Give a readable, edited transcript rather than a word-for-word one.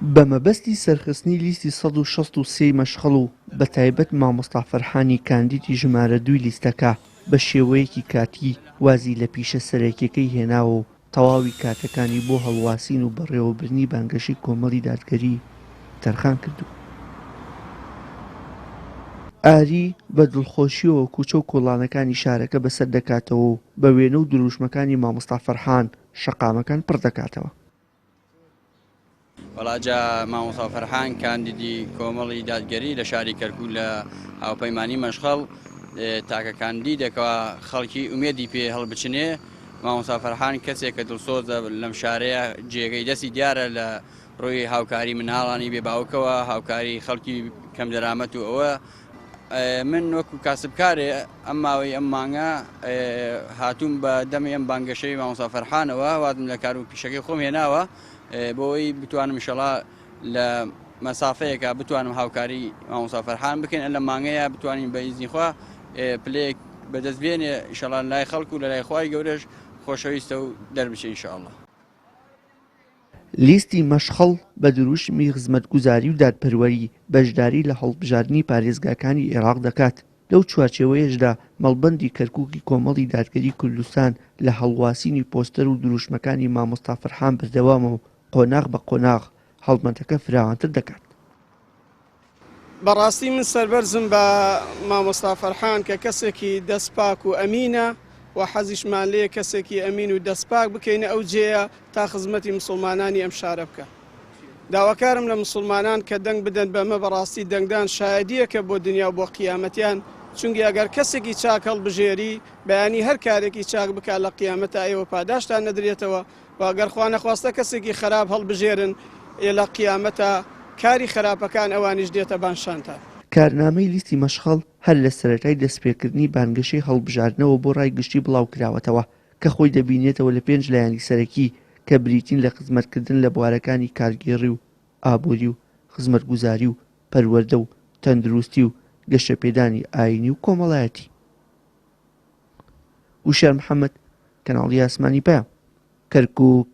بەمەبەستی سەرخستنی لیستی 163 مەشخەڵ و بەتایبەت مامۆستا فەرحانی کاندیدی ژمارە 2 لیستەکە بە شێوەیەکی کاتی وازی لە پیشە سەرەکیەکەی هێناوە و تەواوی کاتەکانی بۆ هەڵواسین و بەڕێوەبرنی بانگەشی کۆمەڵی دادگەری تەرخان کردو. ئاری بە دڵخۆشیەوە کوچە و کۆڵانەکانی شارەکە بەسەر دەکاتەوە و بە وێنە و دروشمەکانی مامۆستا فەرحان شەقامەکان پڕ دەکاتەوە. وەڵاجا مامۆستا فەرحان کاندیدی کۆمەڵی دادگەری لە شاری کەرکوو لە هاوپەیمانی مەشخەڵ تاکە کاندیدێکەوە خەڵکی ئومێدی پێ هەڵبچنێ. مامۆستا فەرحان کەسێک کە دڵسۆزە لەم شارەیە جێگەی دەستی دیارە لە ڕووی هاوکاری مناڵانی بێباوکەوە هاوکاری خەڵکی کەم دەرامەت و ئەوە من وەکو کاسبکارێ ئەم ماوەی ئەم مانگە هاتووم بە دەمی ئەم بانگەشەی مامۆستا فەرحانەوە واتم لە کار و پیشەکەی خۆم هێناوە بۆەوەی بتوانم ئینشەڵا لە مەسافەیەکە بتوانم هاوکاری مامۆستا فەرحان بکەین لە مانگەیە بتوانین بە ئیزنی خوا پلەیەک بەدەستبێنێ ئینشەڵا لای خەڵکو و لە لای خوای گەورەش خۆشەویستە و دەربچێ ئینشەڵا. لیستی مەشخەڵ بە دروشمی خزمەتگوزاری و دادپەروەری بەشداری لە هەڵبژاردننی پارێزگاکانی عێراق دەکات. لەو چوارچێوەیەشدا مەڵبەندی کەرکووکی کۆمەڵی دادگەری کوردستان لە هەڵواسینی پۆستەر و دروشمەکانی مامۆستا فەرحان بەردەوامە و قۆناغ بە قۆناغ هەڵمەتەکە فراوانتر دەکات. بەڕاستی من سەربەرزم بە مامۆستا فەرحان کە کەسێکی دەستپاک و ئەمینە و حەزیشمان لێ کەسێکی ئەمین و دەستپاک بکەینە ئەو جێیە تا خزمەتی مسلمانانی ئەم شارە بکە. داواکارم لە مسلمانان کە دەنگ بدەن بەمە بەڕاستی دەنگدان شایەدیەکە بۆ دنیا و بۆ قیامەتیان، چونکە ئەگەر کەسێکی چاک هەڵبژێری بەیانی هەر کارێکی چاک بکات لە قیامەتە ئێوە پاداشتان نەدرێتەوە و ئەگەر خوا نەخواستە کەسێکی خراپ هەڵبژێرن لە قیامەتە کاری خراپەکان ئەوانیش دێتە بانشانتان. کارنامەی لیستی مەشخەڵ هەر لە سەرەتای دەستپێکردنی بانگەشەی هەڵبژاردنەوە بۆ ڕای گشتی بڵاو کراوەتەوە کە خۆی دەبینێتەوە لە 5 لایەنی سەرەکی کە بریتین لە خزمەتکردن لە بوارەکانی کارگێڕی و ئابووری و خزمەتگوزاری و پەروەردە و تەندروستی و گەشەپێدانی ئاینی و کۆمەڵایەتی. وشار محەممەد، کەناڵی ئاسمانی پەیام، کەرکووک.